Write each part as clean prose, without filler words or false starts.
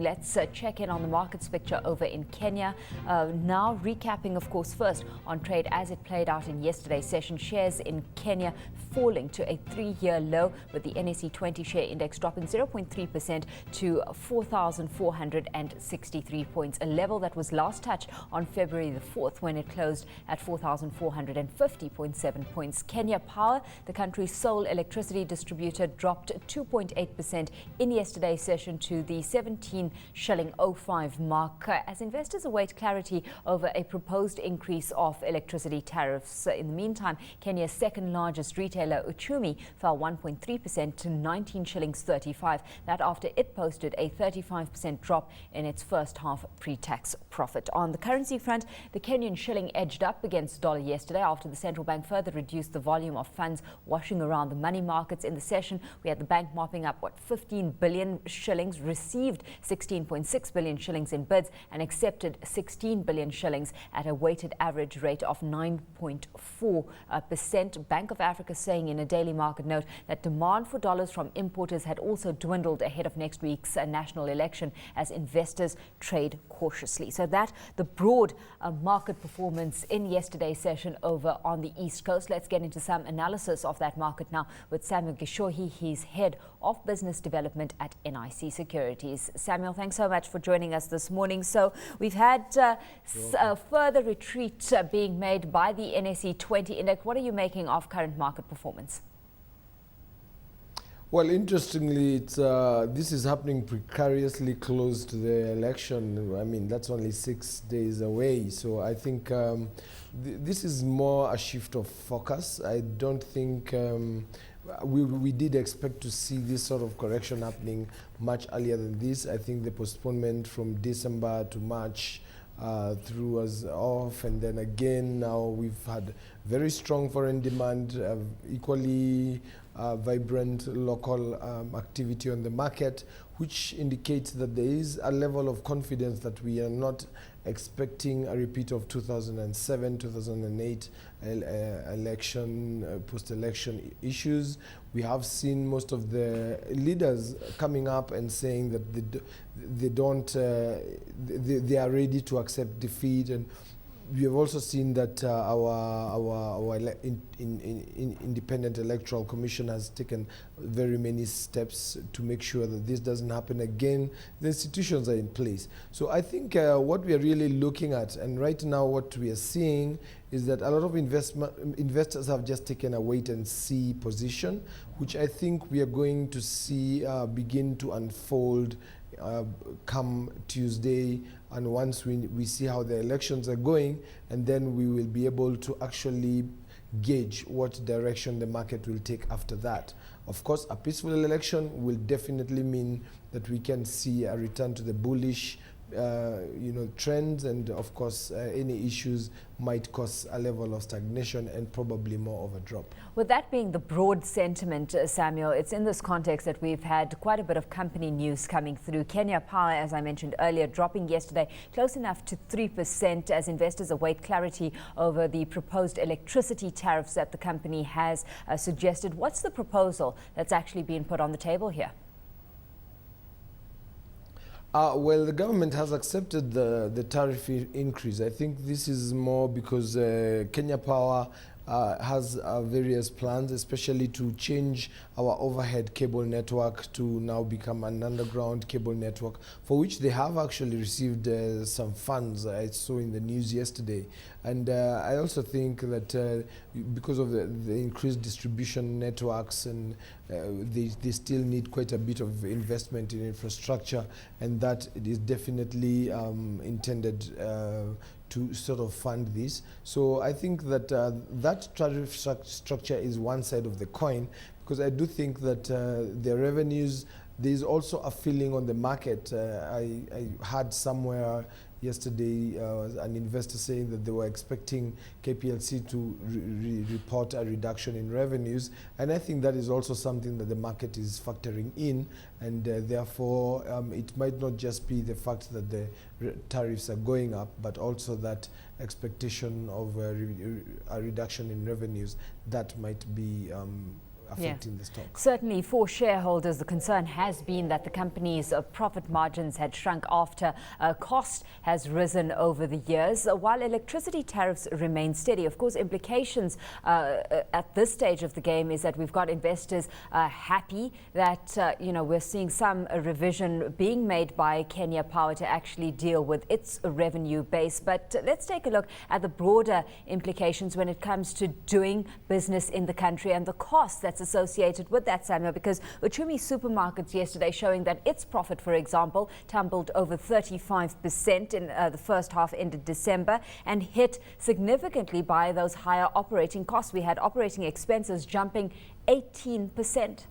let's check in on the markets picture over in Kenya. Now recapping, of course, first on trade as it played out in yesterday's session. Shares in Kenya falling to a 3-year low, with the NSE 20 share index dropping 0.3% to 4,463 points, a level that was last touched on February the 4th when it closed at 4,450.7 points. Kenya Power, the country's sole electricity distributor, dropped 2.8% in yesterday's session to the 17 shilling 05 mark as investors await clarity over a proposed increase of electricity tariffs. In the meantime, Kenya's second largest retailer, Uchumi, fell 1.3% to 19 shillings 35. That after it posted a 35% drop in its first half pre-tax profit. On the currency front, the Kenyan shilling edged up against the dollar yesterday after the central bank further reduced the volume of funds washing around the money markets in the session. We had the bank mopping up 15 billion shillings, received 16.6 billion shillings in bids, and accepted 16 billion shillings at a weighted average rate of 9.4%. Bank of Africa saying in a daily market note that demand for dollars from importers had also dwindled ahead of next week's national election as investors trade cautiously. So that the broad market performance in yesterday's session over on the East Coast. Let's get into some analysis of that market now with Samuel Gichohi. He's head of business development at Nic Securities. Samuel, thanks so much for joining us this morning. So we've had further retreat being made by the NSE 20 index. What are you making of current market performance? Well, interestingly, this is happening precariously close to the election. I mean, that's only 6 days away. So I think this is more a shift of focus. I don't think we did expect to see this sort of correction happening much earlier than this. I think the postponement from December to March threw us off, and then again now we've had very strong foreign demand, equally vibrant local activity on the market, which indicates that there is a level of confidence that we are not expecting a repeat of 2007, 2008 election, post-election issues. We have seen most of the leaders coming up and saying that they are ready to accept defeat, and we have also seen that our Independent Electoral Commission has taken very many steps to make sure that this doesn't happen again. The institutions are in place. So I think what we are really looking at, and right now what we are seeing, is that a lot of investors have just taken a wait-and-see position, which I think we are going to see begin to unfold come Tuesday, and once we see how the elections are going, and then we will be able to actually gauge what direction the market will take after that. Of course, a peaceful election will definitely mean that we can see a return to the bullish trends, and of course any issues might cause a level of stagnation and probably more of a drop. With that being the broad sentiment, Samuel, it's in this context that we've had quite a bit of company news coming through. Kenya Power, as I mentioned earlier, dropping yesterday close enough to 3% as investors await clarity over the proposed electricity tariffs that the company has suggested. What's the proposal that's actually been put on the table here? Well, the government has accepted the tariff increase. I think this is more because Kenya Power has various plans, especially to change our overhead cable network to now become an underground cable network, for which they have actually received some funds, I saw in the news yesterday. And I also think that because of the increased distribution networks, and they still need quite a bit of investment in infrastructure, and that it is definitely intended to sort of fund this. So I think that that tariff structure is one side of the coin, because I do think that the revenues, there's also a feeling on the market. I heard somewhere yesterday an investor saying that they were expecting KPLC to report a reduction in revenues, and I think that is also something that the market is factoring in, and therefore it might not just be the fact that the tariffs are going up, but also that expectation of a reduction in revenues that might be affecting the stock. Certainly for shareholders, the concern has been that the company's profit margins had shrunk after cost has risen over the years, while electricity tariffs remain steady. Of course, implications at this stage of the game is that we've got investors happy that we're seeing some revision being made by Kenya Power to actually deal with its revenue base. But let's take a look at the broader implications when it comes to doing business in the country and the cost that's associated with that, Samuel, because Uchumi Supermarkets yesterday showing that its profit, for example, tumbled over 35% in the first half ended December and hit significantly by those higher operating costs. We had operating expenses jumping 18%.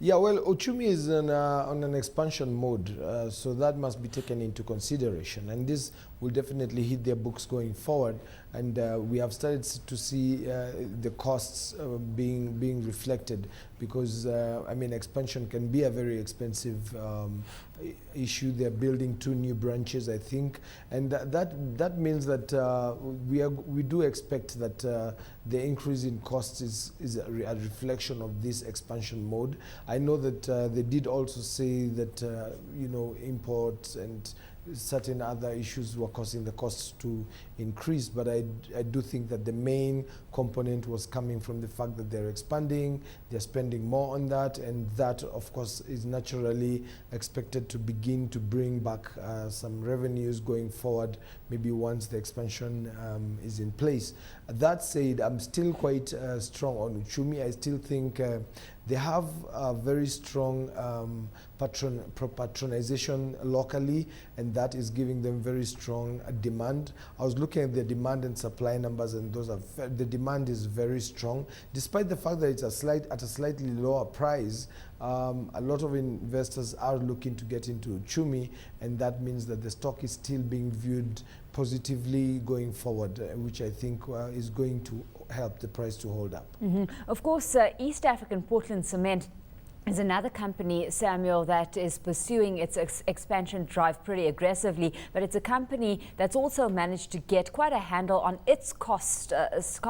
Yeah, well, Uchumi is on an expansion mode, so that must be taken into consideration. And this will definitely hit their books going forward. And we have started to see the costs being reflected because, expansion can be a very expensive issue. They're building 2 new branches, I think. And that means that we do expect that the increase in costs is a reflection of this expansion mode. I know that they did also say that, imports and certain other issues were causing the costs to increase, but I do think that the main component was coming from the fact that they're expanding, they're spending more on that, and that, of course, is naturally expected to begin to bring back some revenues going forward, maybe once the expansion is in place. That said, I'm still quite strong on Uchumi. I still think they have a very strong patronization locally, and that is giving them very strong demand. I was looking at the demand and supply numbers, and the demand is very strong, despite the fact that it's at a slightly lower price. A lot of investors are looking to get into Uchumi, and that means that the stock is still being viewed positively going forward, which I think is going to help the price to hold up. Of course, East African Portland Cement is another company, Samuel, that is pursuing its expansion drive pretty aggressively, but it's a company that's also managed to get quite a handle on its cost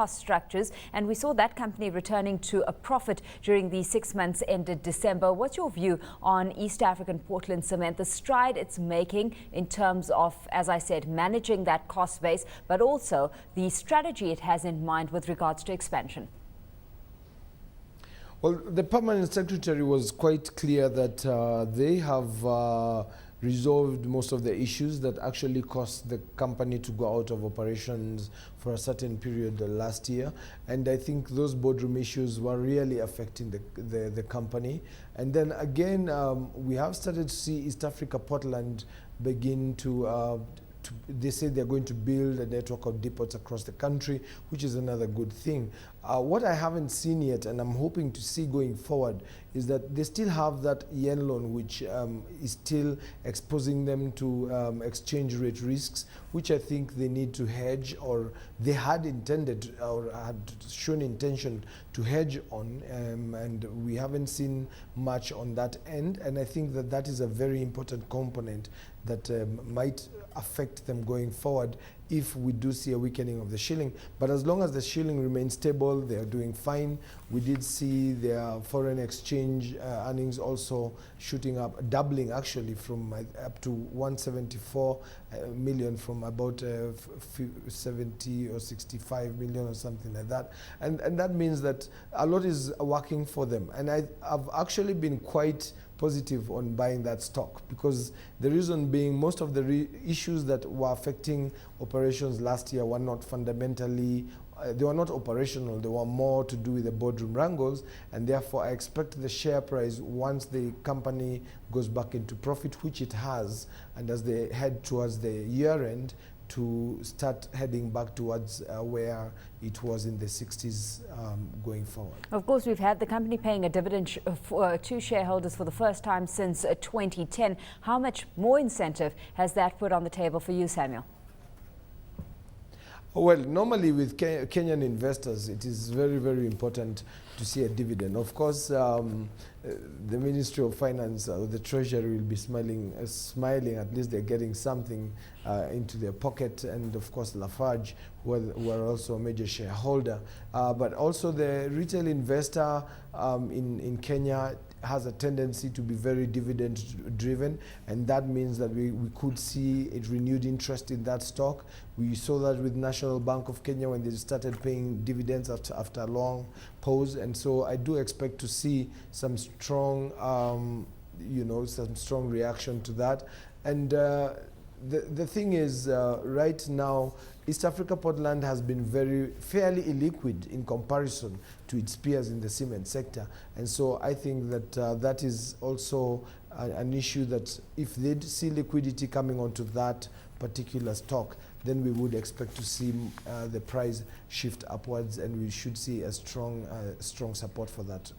structures, and we saw that company returning to a profit during the 6 months ended December. What's your view on East African Portland Cement, the stride it's making in terms of, as I said, managing that cost base, but also the strategy it has in mind with regards to expansion? Well, the permanent secretary was quite clear that they have resolved most of the issues that actually caused the company to go out of operations for a certain period last year. And I think those boardroom issues were really affecting the company. And then again, we have started to see East Africa Portland begin to they say they're going to build a network of depots across the country, which is another good thing. What I haven't seen yet, and I'm hoping to see going forward, is that they still have that yen loan, which is still exposing them to exchange rate risks, which I think they need to hedge, or they had intended or had shown intention to hedge on, and we haven't seen much on that end. And I think that that is a very important component that might affect them going forward if we do see a weakening of the shilling. But as long as the shilling remains stable, they are doing fine. We did see their foreign exchange earnings also shooting up, doubling actually, from up to 174 million from about 70 or 65 million or something like that. And that means that a lot is working for them. And I've actually been quite positive on buying that stock, because the reason being, most of the issues that were affecting operations last year were not fundamentally, they were not operational, they were more to do with the boardroom wrangles, and therefore I expect the share price, once the company goes back into profit, which it has, and as they head towards the year end, to start heading back towards where it was in the 60s going forward. Of course, we've had the company paying a dividend to shareholders for the first time since 2010. How much more incentive has that put on the table for you, Samuel? Well, normally with Kenyan investors, it is very, very important to see a dividend. Of course, the Ministry of Finance or the Treasury will be smiling, at least they're getting something into their pocket, and of course Lafarge, who are also a major shareholder. But also the retail investor in Kenya has a tendency to be very dividend driven, and that means that we could see a renewed interest in that stock. We saw that with National Bank of Kenya when they started paying dividends after a long pause, and so I do expect to see some strong, some strong reaction to that. And the thing is, right now, East Africa Portland has been fairly illiquid in comparison to its peers in the cement sector. And so I think that that is also an issue that if they see liquidity coming onto that particular stock, then we would expect to see the price shift upwards, and we should see a strong support for that.